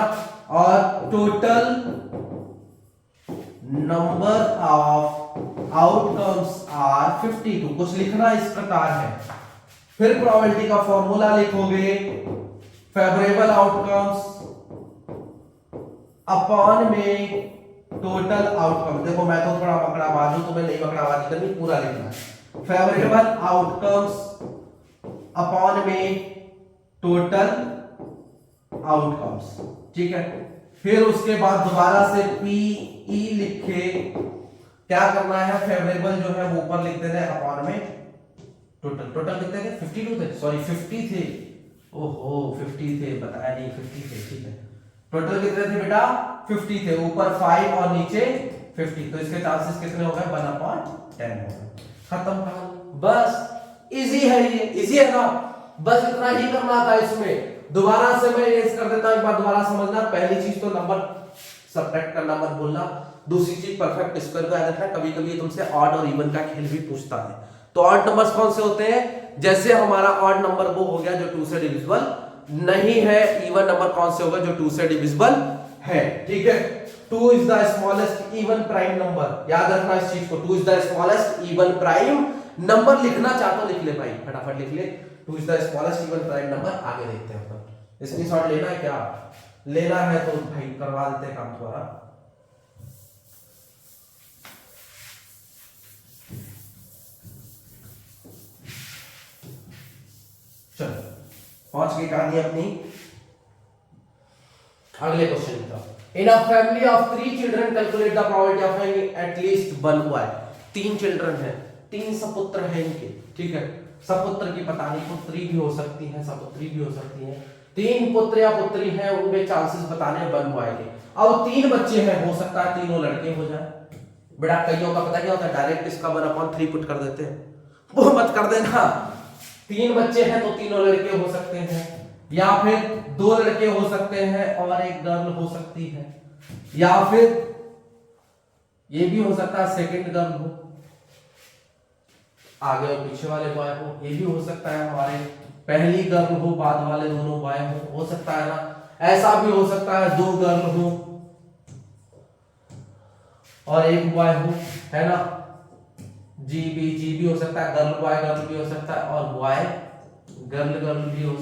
A: और total number of outcomes are 52, कुछ लिखना इस प्रकार है। फिर प्रोबेबिलिटी का फॉर्मूला लिखोगे, फेवरेबल आउटकम्स अपॉन में टोटल आउटकम। देखो मैं तो थोड़ा बकड़ाबाज हूं, तुम्हें नहीं बकड़ाबाजी करनी, पूरा लिखना है। फेवरेबल आउटकम्स अपॉन में टोटल आउटकम्स, ठीक है। फिर उसके बाद दोबारा से पीई लिखे, क्या करना है, फेवरेबल जो है वो ऊपर लिख देना है, अपॉन में टोटल, टोटल कितने थे, 52 थे, सॉरी 50 थे, ओहो 50 थे, बताया नहीं 50 थे, ठीक है। टोटल कितने थे बेटा, 50 थे, ऊपर 5 और नीचे 50, तो इसके चांसेस कितने हो गए, 1/10 हो गए, खत्म कहानी। बस इजी है, ये इजी है ना, बस इतना ही करना था इसमें। दोबारा से मैं ये कर देता हूं, एक बार दोबारा समझना। पहली चीज तो नंबर सब्ट्रैक्ट करना मत भूलना, दूसरी चीज परफेक्ट स्क्वायर को याद रखना। कभी कभी तुमसे ऑड और इवन का खेल भी पूछता है, तो ऑड नंबर्स कौन से होते हैं, जैसे हमारा ऑड नंबर वो हो गया जो 2 से डिविजिबल नहीं है, इवन नंबर कौन से होगा जो 2 से डिविजिबल है, ठीक है। 2 is the smallest even prime number, याद रखना इस चीज को, 2 is the smallest even prime number. लिखना चाहते हो लिख ले भाई, फटाफट लिख ले, 2 is the smallest even prime number. आगे देखते हैं, स्क्रीनशॉट लेना है क्या, लेना है तो भाई करवा देते हैं काम तुम्हारा। चलो पहुंच गई कहानी अपनी, अगले क्वेश्चन की तरफ। In a family of 3 children calculate the probability of having at least 1 boy. 3 children हैं, 3 सपुत्र हैं इनके, ठीक है। सपुत्र की पता नहीं, पुत्री भी हो सकती है, सपुत्री भी हो सकती है। 3 पुत्र या पुत्री हैं, उनमें चांसेस बताने 1 बॉय के। अब 3 बच्चे हैं, हो सकता है तीनों लड़के हो जाए। बेटा कईयों का पता क्या होता है, डायरेक्ट इसका 1/3 पुट कर देते हैं, वो मत कर देना। 3 बच्चे हैं तो तीनों लड़के हो सकते हैं, या फिर 2 लड़के हो सकते हैं और 1 गर्ल हो सकती है, या फिर ये भी हो सकता है सेकंड गर्ल हो, आगे और पीछे वाले बॉय हो। ये भी हो सकता है हमारे पहली गर्ल हो, बाद वाले दोनों बॉय हो सकता है ना। ऐसा भी हो सकता है 2 गर्ल हो और एक बॉय हो, है ना, जी भी हो सकता है, गर्ल बॉय गर्ल भी हो सकता है, और बॉय गर्ल भी हो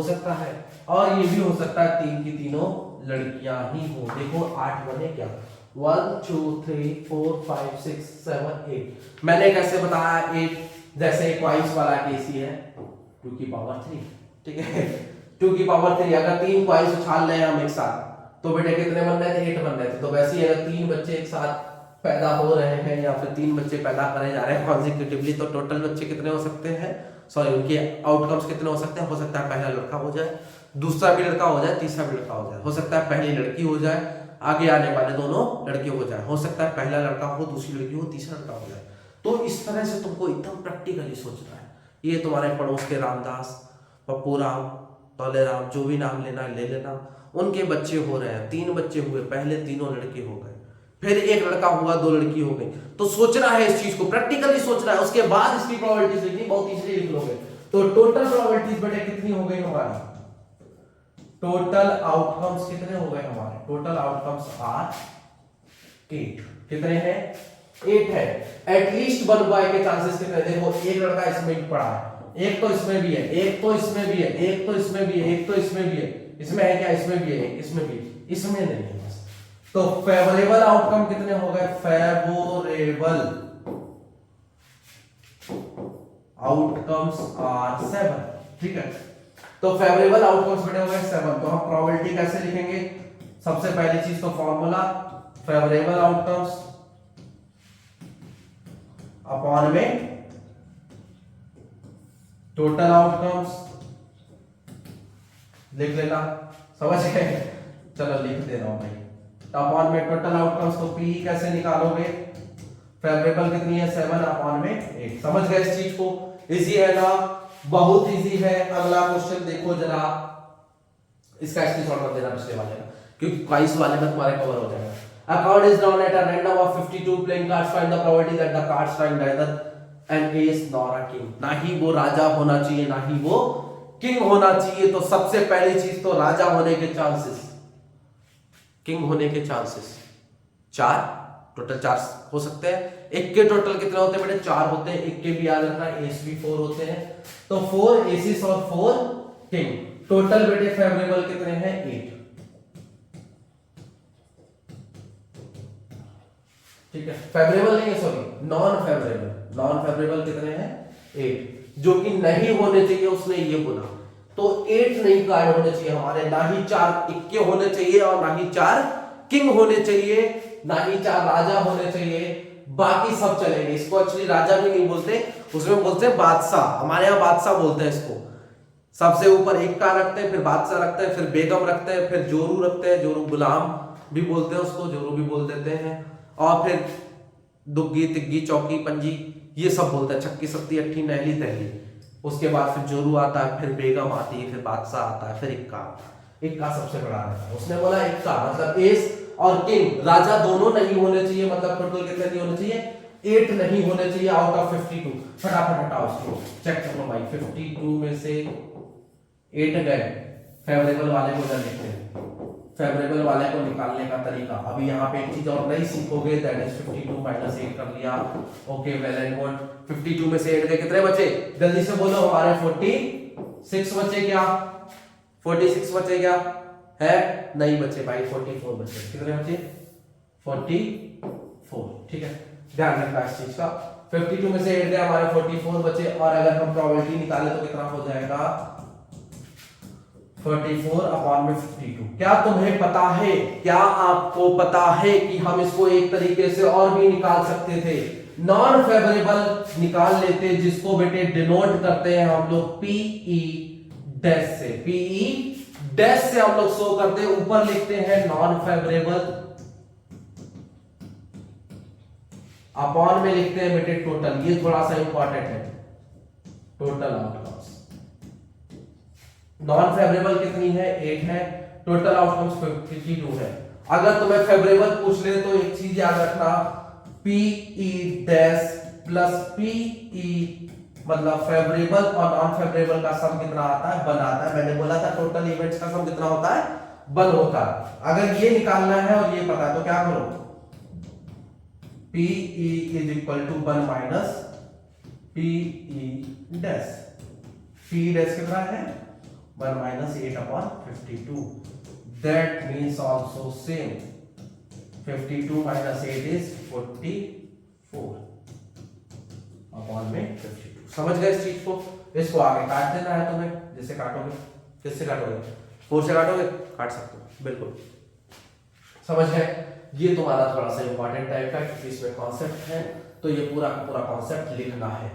A: सकता है, और ये भी हो सकता है तीन की तीनों लड़कियां ही हो। देखो 8 बने क्या, 1 2 3 4 5 6 7 8। मैंने कैसे बताया 8, जैसे क्वाइस वाला केस ही है 2 की पावर 3, ठीक है, 2 की पावर 3। अगर 3 क्वाइस उछाल रहे हैं हम एक साथ तो बेटे कितने बन रहे थे, 8 बन रहे थे। तो वैसे ही अगर 3 बच्चे एक साथ पैदा हो रहे हैं या फिर 3 बच्चे पैदा करे जा रहे हैं कॉन्जिक्यूटिवली, तो टोटल बच्चे कितने हो सकते हैं, सॉरी उनके आउटकम्स कितने हो सकते हैं। हो सकता है पहला लड़का हो जाए, दूसरा भी लड़का हो जाए, तीसरा भी लड़का हो जाए, हो सकता है पहली लड़की हो जाए, आगे आने वाले दोनों लड़के हो जाए, हो सकता है पहला लड़का हो, दूसरी लड़की हो, तीसरा लड़का हो जाए। तो इस तरह से तुमको एकदम प्रैक्टिकली सोचना है। ये तुम्हारे पड़ोस के रामदास, पप्पू राम, तौले राम, जो भी नाम लेना ले लेना, उनके बच्चे हो रहे हैं, 3 बच्चे हुए, पहले तीनों लड़के हो गए, फिर एक लड़का हुआ, 2 लड़की हो गई। तो सोचना है इस चीज को, प्रैक्टिकली सोचना है, उसके बाद इसकी प्रोबेबिलिटीज लिखनी, बहुत इजीली लिख लोगे। तो टोटल प्रोबेबिलिटीज बेटे कितनी हो गई हमारी, टोटल आउटकम्स कितने हो गए हमारे, टोटल आउटकम्स आर 8। कितने हैं, 8 है। एटलीस्ट 1 बॉय के चांसेस कितने, देखो एक लड़का इसमें भी पड़ा है, एक तो इसमें भी है, एक तो इसमें भी है, एक तो इसमें भी है, एक तो इसमें भी है, इसमें है क्या, इसमें भी है, इसमें भी, इसमें नहीं है बस। तो फेवरेबल आउटकम कितने हो गए, फेवरेबल आउटकम्स आर 7, ठीक है। तो फेवरेबल आउटकम्स बेटे हो गए 7। तो हम प्रोबेबिलिटी कैसे लिखेंगे, सबसे पहली चीज तो फॉर्मूला, फेवरेबल आउटकम्स अपॉन में टोटल आउटकम्स, लिख लेना, समझ गए। चलो लिख दे रहा हूं भाई, अपॉन में टोटल आउटकम्स। तो पी कैसे निकालोगे, फेवरेबल कितनी है 7 अपॉन में 8। समझ गए इस चीज को, इजी है ना, बहुत इजी है। अगला क्वेश्चन देखो जरा, इसका स्क्रीनशॉट मत देना पिछले वाले का, क्योंकि क्वाइस वाले में तुम्हारे कवर हो जाएगा। A card is drawn at a random of 52 playing cards. Find the probability that the cards find neither an ace nor a king. ना ही वो राजा होना चाहिए, ना ही वो किंग होना चाहिए। तो सबसे पहली चीज तो राजा होने के चांसेस, किंग होने के चांसेस 4, टोटल 4 हो सकते हैं। एक के टोटल कितने होते हैं बेटे, 4 होते हैं। एक के भी याद रखना, एस भी 4 होते हैं। तो 4 एसिस और 4 किंग। टोटल बेटे फेवरेबल कितने हैं, 8, ठीक है। फेवरेबल नहीं है, sorry non favourable, non favourable कितने हैं, 8। जो कि नहीं होने चाहिए उसने ये बोला, तो 8 नहीं कार्ड होने चाहिए हमारे, ना ही 4 इक्के होने चाहिए, और ना ही 4 किंग होने चाहिए, ना ही 4 राजा होने चाहिए। बाकी सब चलेंगे। इसको एक्चुअली राजा भी नहीं बोलते, उसमें बोलते हैं बादशाह, हमारे यहाँ बादशाह बोलते हैं इसको। सबसे ऊपर एक का रखते हैं, फिर बादशाह रखते हैं, फिर बेगम रखते हैं, फिर जोरू रखते हैं, जोरू गुलाम भी बोलते हैं उसको, जोरू भी बोल देते हैं, और फिर दुग्गी तिग्गी चौकी पंजी ये सब बोलते हैं, छक्की सत्ती अट्ठी नहली तहली। उसके बाद फिर जोरू आता है, फिर बेगम आती है, फिर बादशाह आता है, फिर इक्का आता है। इक्का सबसे बड़ा रहता है। उसने बोला इक्का मतलब एस और किंग, राजा दोनों नहीं होने चाहिए, मतलब टोटल कितने नहीं होने चाहिए, 8 नहीं होने चाहिए आउट ऑफ 52। फटाफट हटाओ इसको, चेक कर लो भाई, 52 में से 8 गए, फेवरेबल वाले को जरा देखते हैं, फेवरेबल वाले को निकालने का तरीका। अभी यहाँ पे एक चीज और नहीं सीखोगे, दैट इज 52 माइनस 8 कर लिया, ओके वेल एंड गुड। 52 में से 8 गए, कितने बचे, जल्दी से बोलो, हमारे 46 बचे क्या, 46 बचे क्या है, नहीं बचे भाई, 44 बचे। कितने बचे, 44, ठीक है, ध्यान रखना इस चीज का। 52 में से 8 गए, हमारे 44 बचे, और अगर हम प्रोबेबिलिटी निकाले तो कितना हो जाएगा, 44 अपॉन में 52। क्या तुम्हें पता है, क्या आपको पता है कि हम इसको एक तरीके से और भी निकाल सकते थे, नॉन फेवरेबल निकाल लेते, जिसको बेटे डिनोट करते हैं हम लोग पीई डैश से, पीई डैश से हम लोग शो करते हैं, ऊपर लिखते हैं नॉन फेवरेबल, अपॉन में लिखते हैं बेटे टोटल। ये थोड़ा सा इंपॉर्टेंट है, टोटल आउटकम्स। नॉन फेवरेबल कितनी है, 8 है, टोटल आउटकम्स 52 है। अगर तुम्हें फेवरेबल पूछ ले तो एक चीज याद रखना, पीई डैश प्लस पीई मतलब फेवरेबल और नॉन फेवरेबल का सम कितना आता है, 1 आता है। मैंने बोला था टोटल इवेंट्स का सम कितना होता है, 1 होता है। अगर ये निकालना है और ये पता है तो क्या करो, PE is equal to 1 minus PE dash. PE dash कितना है 1 minus 8/52। That means also same 52 minus 8 is 44 upon में 52। समझ गए इस चीज को? इसको आगे काट देना है तुम्हें, जिससे काटोगे, किससे काटोगे, 4 से काटोगे, काट सकते हो, बिल्कुल समझ गए। ये तुम्हारा थोड़ा सा इंपॉर्टेंट टाइप का, क्योंकि इसमें कॉन्सेप्ट है, तो ये पूरा का पूरा कॉन्सेप्ट लिखना है,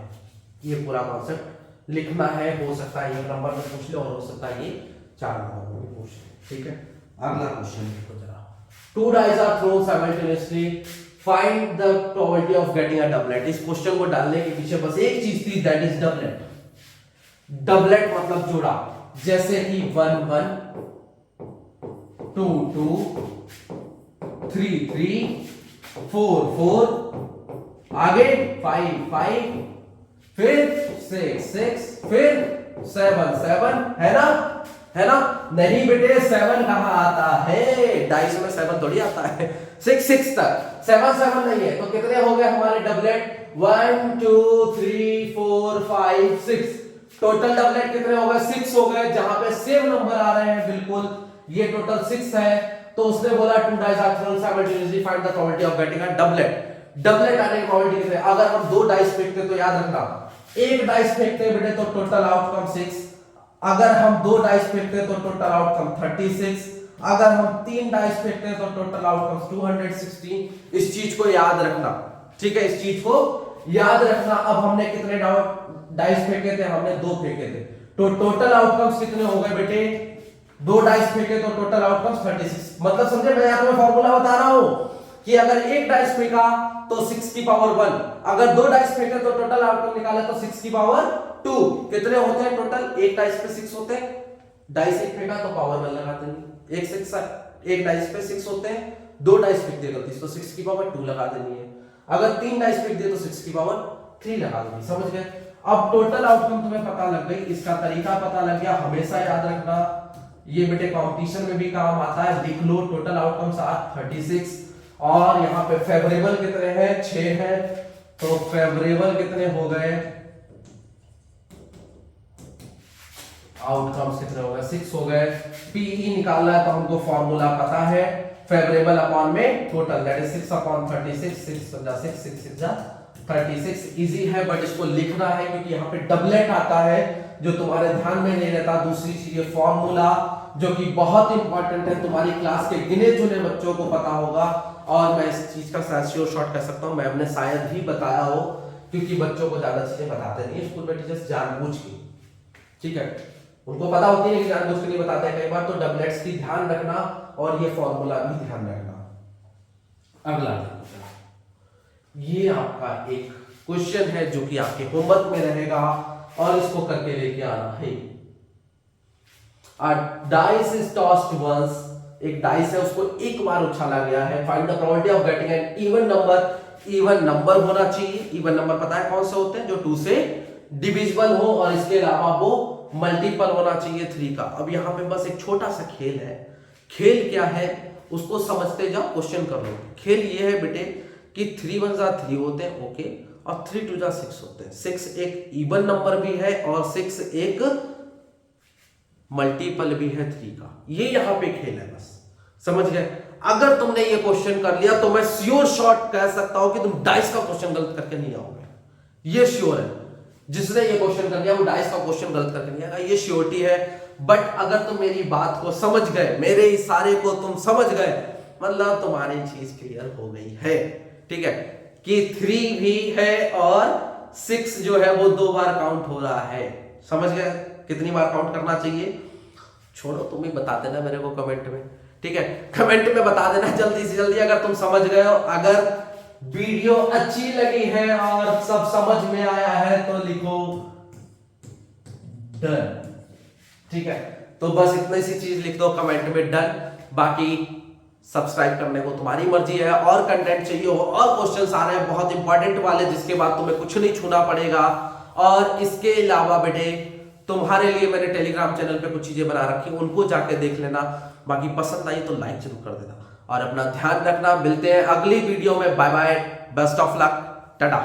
A: ये पूरा कॉन्सेप्ट लिखना है। हो सकता है 1 नंबर में पूछ ले और हो सकता है ये 4 नंबर में भी पूछ ले। ठीक है, अगला क्वेश्चन देखो जरा। 2 dice are thrown simultaneously, find the probability of getting a doublet। इस क्वेश्चन को डालने के पीछे बस एक चीज थी, दैट इज डबलेट। डबलेट मतलब जोड़ा, जैसे कि 1 1 2 2 3 3 4 4, आगे 5 5, फिर 6 6, फिर 7 7, है ना, है ना? नहीं बेटे, 7 कहां आता है, डाइस में 7 थोड़ी आता है। 6 6 तक, 7 7 नहीं है। तो कितने हो गए हमारे डबलेट? 1 2 3 4 5 6। टोटल डबलेट कितने हो गए? 6 हो गए, जहां पे सेम नंबर आ रहे हैं बिल्कुल। ये टोटल 6 है। तो उसने बोला 2 dice are thrown simultaneously, find the probability of getting a doublet। Doublet आने की प्रोबेबिलिटी कितनी है? अगर हम 2 डाइस फेंकते तो याद रखना, एक डाइस फेंकते बेटे तो टोटल आउटकम 6, अगर हम 2 डाइस फेंकते तो टोटल आउटकम 36, अगर हम 3 डाइस फेंकते तो टोटल आउटकम 216। इस चीज को याद रखना, ठीक है, इस चीज को याद रखना। अब हमने कितने डाइस फेंके थे? हमने 2 फेंके थे, तो टोटल आउटकम्स कितने हो गए बेटे? 2 डाइस फेंके तो टोटल आउटकम्स 36। मतलब समझे, मैं यहां पे फॉर्मूला बता रहा हूं कि अगर एक डाइस फेंका तो 6 की पावर 1, अगर 2 डाइस फेंके तो टोटल आउटकम निकाले तो 6 की पावर 2। कितने होते हैं टोटल? एक डाइस पे 6 होते हैं, डाइस एक फेंका तो पावर 1 लगाते हैं, एक 6 एक डाइस पे 6 होते हैं, 2 डाइस फेंक दिए गलती तो 6 की पावर 2 लगा देनी है, अगर 3 डाइस फेंक दिए तो 6 की पावर 3 लगा देनी। समझ गए? अब टोटल आउटकम तुम्हें पता लग गई, इसका तरीका पता लग गया। हमेशा याद रखना, ये बेटे कंपटीशन में भी काम आता है, लिख लो। टोटल आउटकम्स आर 36 और यहाँ पे फेवरेबल कितने हैं? 6 हैं, तो फेवरेबल कितने हो गए? आउटकम्स कितने हो गए? 6 हो गए। पीई निकालना है तो हमको फॉर्मूला पता है, फेवरेबल अपॉन में टोटल, दैट इज 6 अपॉन 36, 6 पंजा 6 6 6 जा 36। इजी है बट इसको लिखना है क्योंकि यहाँ पे डबलेट आता है जो तुम्हारे ध्यान में नहीं रहता। दूसरी चीज ये फॉर्मूला जो कि बहुत इंपॉर्टेंट है, तुम्हारी क्लास के गिने चुने बच्चों को पता होगा, और मैं इस चीज का शायद शॉर्ट कर सकता हूं, मैं अपने शायद ही बताया हो, क्योंकि बच्चों को ज्यादा चीजें बताते नहीं स्कूल में टीचर्स, जानबूझ के, ठीक है, उनको पता होती है कि जानबूझ के नहीं बताते कई बार। तो डबलेट्स की ध्यान रखना और ये फॉर्मूला भी ध्यान रखना। अगला ये आपका एक क्वेश्चन है जो कि आपके होमवर्क में रहेगा और इसको करके लेके आना है। डाइस इज टॉस्ड वंस, एक डाइस है उसको एक बार उछाला गया है, find the probability of getting an even number. Even number होना चाहिए, इवन नंबर पता है कौन से होते हैं? जो 2 से डिविजिबल हो, और इसके अलावा वो मल्टीपल होना चाहिए 3 का। अब यहाँ पे बस एक छोटा सा खेल है। खेल क्या है उसको समझते जाओ, क्वेश्चन कर लो। खेल ये है बेटे कि 3 1 जा 3 होते हैं, ओके, और 3 2 जा 6 होते हैं। 6 एक इवन नंबर भी है और 6 एक मल्टीपल भी है 3 का। ये यहां पे खेल है, बस समझ गए? अगर तुमने ये क्वेश्चन कर लिया तो मैं श्योर शॉट कह सकता हूं कि तुम डाइस का क्वेश्चन गलत करके नहीं आओगे, ये श्योर है। जिसने ये क्वेश्चन कर लिया वो डाइस का क्वेश्चन गलत करके नहीं आएगा, ये श्योरिटी है। बट अगर तुम मेरी बात को समझ गए, मेरे इशारे को तुम समझ गए, मतलब तुम्हारी चीज क्लियर हो गई है, ठीक है, कि 3 भी है और 6 जो है वो 2 बार काउंट हो रहा है। समझ गए कितनी बार काउंट करना चाहिए? छोड़ो, तुम ही बता देना मेरे को कमेंट में, ठीक है, कमेंट में बता देना जल्दी से जल्दी अगर तुम समझ गए हो। अगर वीडियो अच्छी लगी है और सब समझ में आया है तो लिखो डन, ठीक है। तो बस इतनी सी चीज लिख दो कमेंट में, डन। बाकी सब्सक्राइब करने को तुम्हारी मर्जी है, और कंटेंट चाहिए हो और क्वेश्चंस आ रहे हैं बहुत इंपॉर्टेंट वाले जिसके बाद तुम्हें कुछ नहीं छूना पड़ेगा। और इसके अलावा बेटे तुम्हारे लिए मैंने टेलीग्राम चैनल पे कुछ चीजें बना रखी, उनको जाके देख लेना। बाकी पसंद आई तो लाइक जरूर कर देना और अपना ध्यान रखना। मिलते हैं अगली वीडियो में, bye bye. Best of luck, Tata.